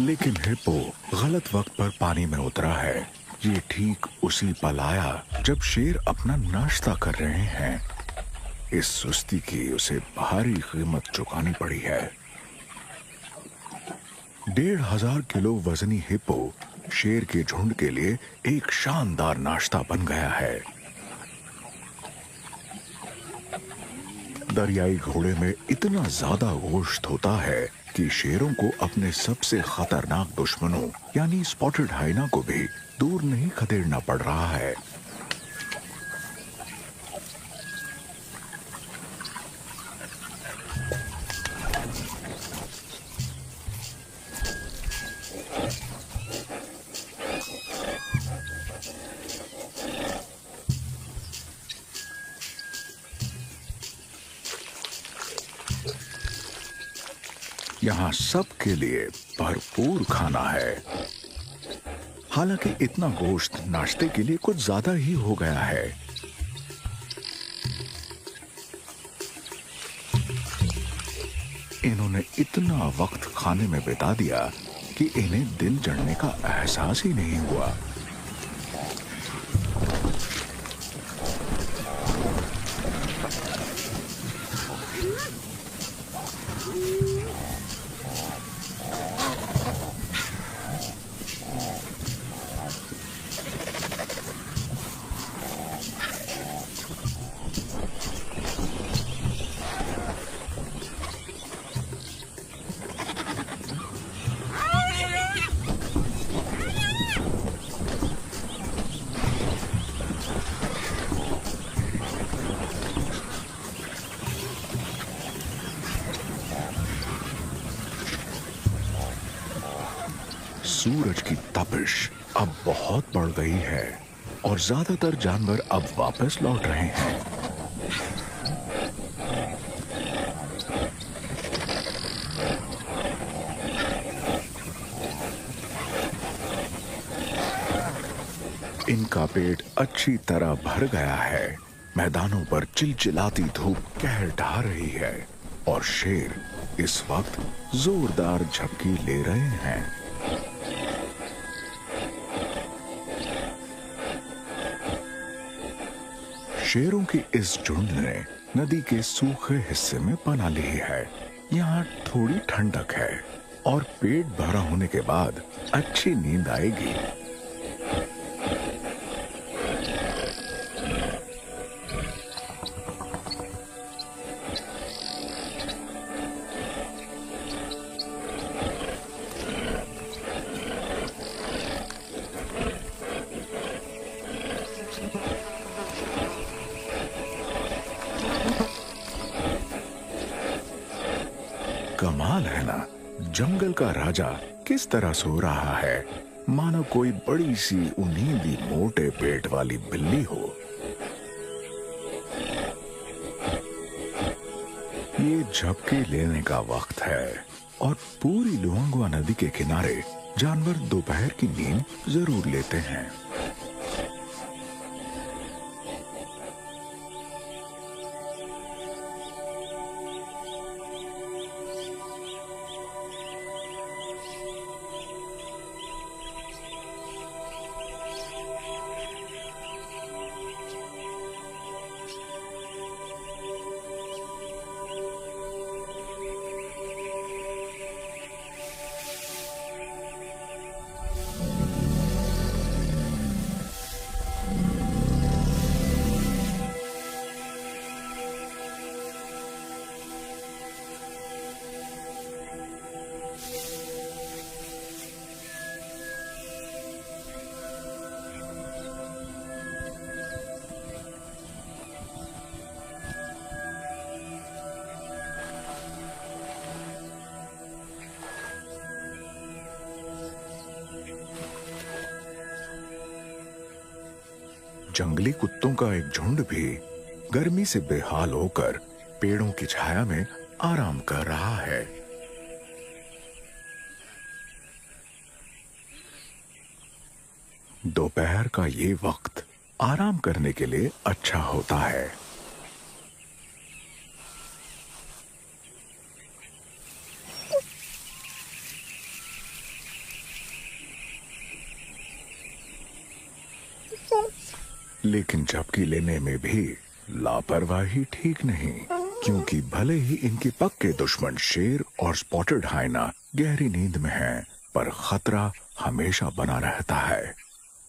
लेकिन हिप्पो गलत वक्त पर पानी में उतरा है। ये ठीक उसी पल आया जब शेर अपना नाश्ता कर रहे हैं। इस सुस्ती की उसे भारी कीमत चुकानी पड़ी है। 1500 किलो वजनी हिप्पो शेर के झुंड के लिए एक शानदार नाश्ता बन गया है। दरियाई घोड़े में इतना ज्यादा गोश्त होता है कि शेरों को अपने सबसे खतरनाक दुश्मनों यानी स्पॉटेड हाइना को भी दूर नहीं खदेड़ना पड़ रहा है। यहाँ सबके लिए भरपूर खाना है। हालांकि इतना गोश्त नाश्ते के लिए कुछ ज्यादा ही हो गया है। इन्होंने इतना वक्त खाने में बिता दिया कि इन्हें दिन चढ़ने का एहसास ही नहीं हुआ। सूरज की तपिश अब बहुत बढ़ गई है और ज्यादातर जानवर अब वापस लौट रहे हैं। इनका पेट अच्छी तरह भर गया है। मैदानों पर चिलचिलाती धूप कहर ढा रही है और शेर इस वक्त जोरदार झपकी ले रहे हैं। शेरों की इस झुंड ने नदी के सूखे हिस्से में पनाह ली है। यहाँ थोड़ी ठंडक है और पेट भरा होने के बाद अच्छी नींद आएगी। कमाल है ना, जंगल का राजा किस तरह सो रहा है, मानो कोई बड़ी सी उन्नीदी मोटे पेट वाली बिल्ली हो। ये झपकी लेने का वक्त है और पूरी लुआंगवा नदी के किनारे जानवर दोपहर की नींद जरूर लेते हैं। जंगली कुत्तों का एक झुंड भी गर्मी से बेहाल होकर पेड़ों की छाया में आराम कर रहा है। दोपहर का ये वक्त आराम करने के लिए अच्छा होता है। लेकिन झपकी लेने में भी लापरवाही ठीक नहीं, क्योंकि भले ही इनके पक्के दुश्मन शेर और स्पॉटेड हाइना गहरी नींद में हैं, पर खतरा हमेशा बना रहता है।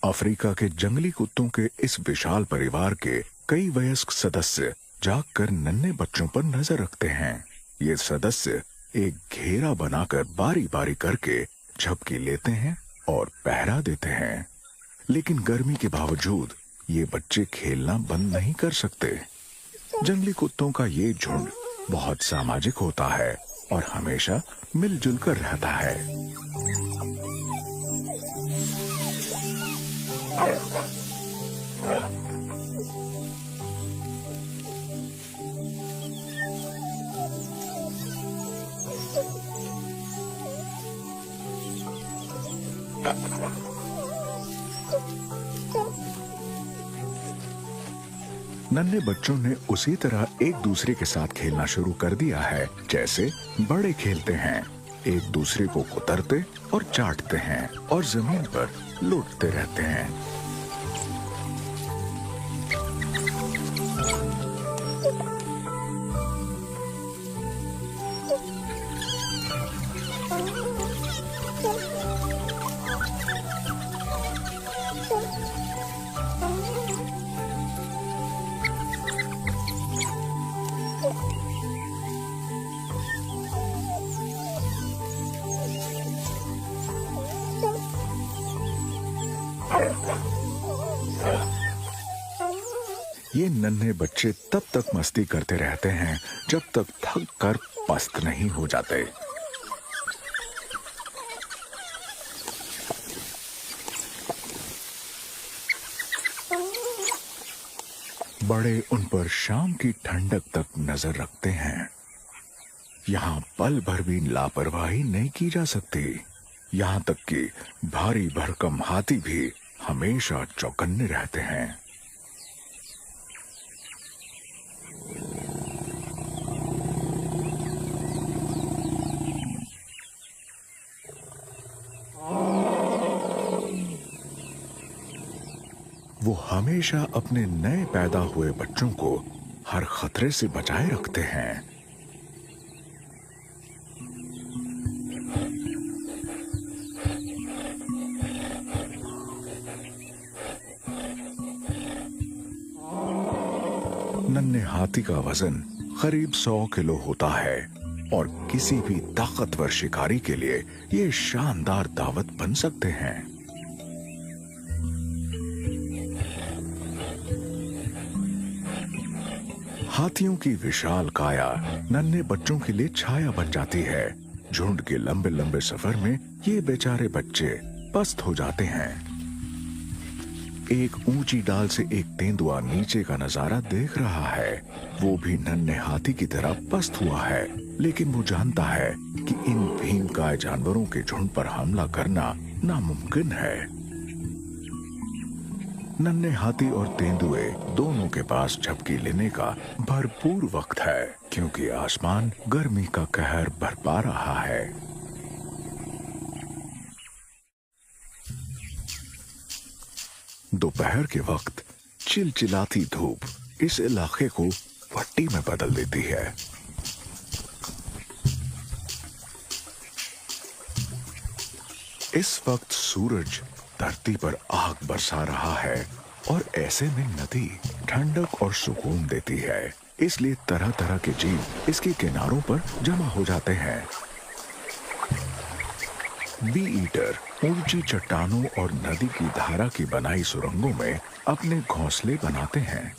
अफ्रीका के जंगली कुत्तों के इस विशाल परिवार के कई वयस्क सदस्य जागकर नन्हे बच्चों पर नजर रखते हैं। ये सदस्य एक घेरा बनाकर बारी बारी करके झपकी लेते हैं और पहरा देते हैं। लेकिन गर्मी के बावजूद ये बच्चे खेलना बंद नहीं कर सकते। जंगली कुत्तों का ये झुंड बहुत सामाजिक होता है और हमेशा मिलजुल कर रहता है। नन्हे बच्चों ने उसी तरह एक दूसरे के साथ खेलना शुरू कर दिया है जैसे बड़े खेलते हैं। एक दूसरे को कुतरते और चाटते हैं और जमीन पर लौटते रहते हैं। ये नन्हे बच्चे तब तक मस्ती करते रहते हैं जब तक थक कर पस्त नहीं हो जाते। बड़े उन पर शाम की ठंडक तक नजर रखते हैं। यहाँ पल भर भी लापरवाही नहीं की जा सकती। यहाँ तक कि भारी भरकम हाथी भी हमेशा चौकन्ने रहते हैं। वो हमेशा अपने नए पैदा हुए बच्चों को हर खतरे से बचाए रखते हैं। नन्हे हाथी का वजन करीब 100 किलो होता है और किसी भी ताकतवर शिकारी के लिए ये शानदार दावत बन सकते हैं। हाथियों की विशाल काया नन्हे बच्चों के लिए छाया बन जाती है। झुंड के लंबे लंबे सफर में ये बेचारे बच्चे पस्त हो जाते हैं। एक ऊंची डाल से एक तेंदुआ नीचे का नजारा देख रहा है। वो भी नन्हे हाथी की तरह पस्त हुआ है, लेकिन वो जानता है कि इन भीमकाय जानवरों के झुंड पर हमला करना नामुमकिन है। नन्हे हाथी और तेंदुए दोनों के पास झपकी लेने का भरपूर वक्त है, क्योंकि आसमान गर्मी का कहर बरपा रहा है। दोपहर के वक्त चिलचिलाती धूप इस इलाके को भट्टी में बदल देती है। इस वक्त सूरज धरती पर आग बरसा रहा है और ऐसे में नदी ठंडक और सुकून देती है। इसलिए तरह तरह के जीव इसके किनारों पर जमा हो जाते हैं। बी ईटर ऊंची चट्टानों और नदी की धारा की बनाई सुरंगों में अपने घोंसले बनाते हैं।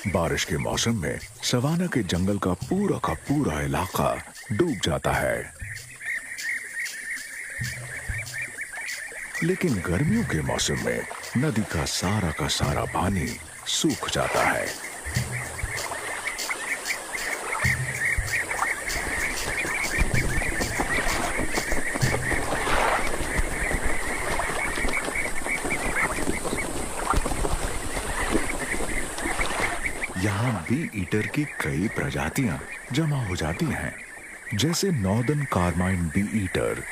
बारिश के मौसम में सवाना के जंगल का पूरा इलाका डूब जाता है, लेकिन गर्मियों के मौसम में नदी का सारा पानी सूख जाता है। यहाँ बी ईटर की कई प्रजातियां जमा हो जाती हैं, जैसे नॉर्दर्न कार्माइन बी ईटर,